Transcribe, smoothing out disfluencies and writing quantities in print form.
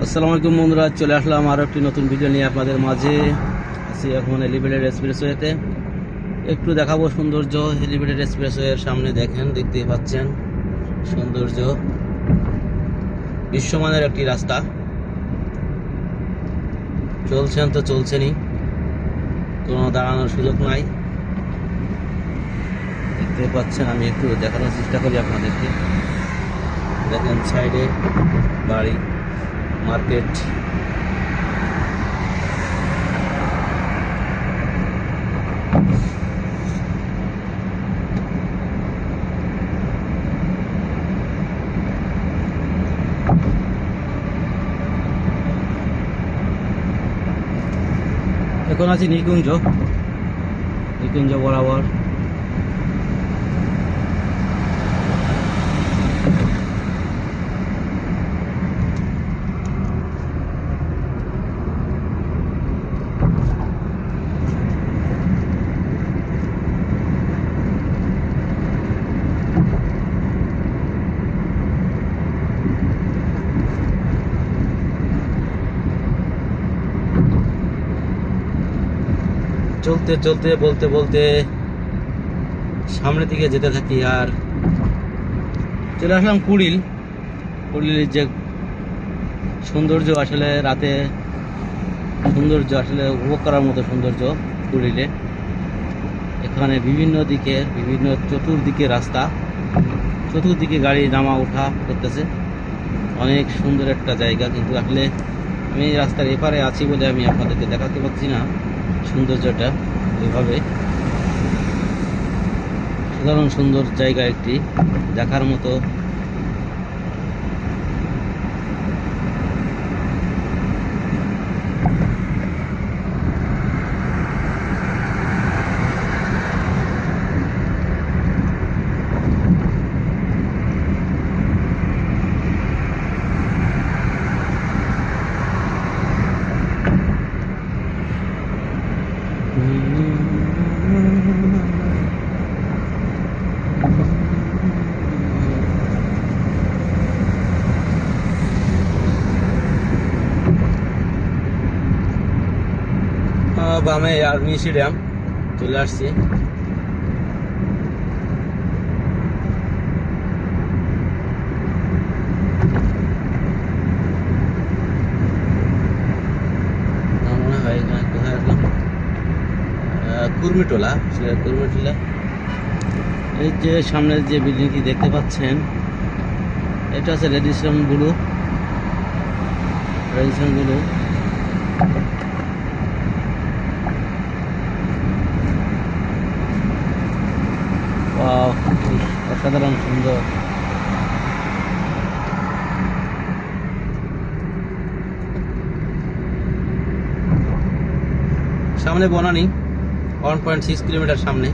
আসসালামু আলাইকুম বন্ধুরা, চলে আসলাম আরও একটি নতুন ভিডিও নিয়ে আপনাদের মাঝে। আছি এখন এলিভেটেড এক্সপ্রেসওয়েতে। একটু দেখাবো সৌন্দর্য। এলিভেটেড এক্সপ্রেসওয়ের সামনে দেখতেই পাচ্ছেন সৌন্দর্য, বিশ্বমানের একটি রাস্তা। চলছেন তো চলছেনই, কোনো দাঁড়ানোর সুযোগ নাই। দেখতে পাচ্ছেন, আমি একটু দেখানোর চেষ্টা করি আপনাদেরকে। দেখেন সাইডে বাড়ি, মার্কেট। এখন আছি নিকুঞ্জ বরাবর। চলতে চলতে বলতে বলতে সামনের দিকে যেতে থাকি, আর চলে আসলাম কুড়িলের যে সৌন্দর্য, আসলে রাতে সৌন্দর্য আসলে উপভোগ করার মতো সৌন্দর্য কুড়িলে। এখানে বিভিন্ন চতুর্দিকে রাস্তা, চতুর্দিকে গাড়ি নামা ওঠা করতেছে। অনেক সুন্দর একটা জায়গা, কিন্তু আসলে আমি রাস্তার এপারে আছি বলে আমি আপনাদেরকে দেখাতে পারছি না সৌন্দর্যটা এভাবে। সাধারণ সুন্দর জায়গা একটি দেখার মতো। বামে আর্মি স্টেডিয়াম চলে আসছি। মনে হয় এখানে কোথায় আসলাম, কুর্মিটোলা। এই যে সামনের যে বিল্ডিংটি দেখতে পাচ্ছেন, এটা হচ্ছে রেডিসন ব্লু। ওয়াও, অসাধারণ সুন্দর। সামনে বনানী, 1.6 কিলোমিটার সামনে।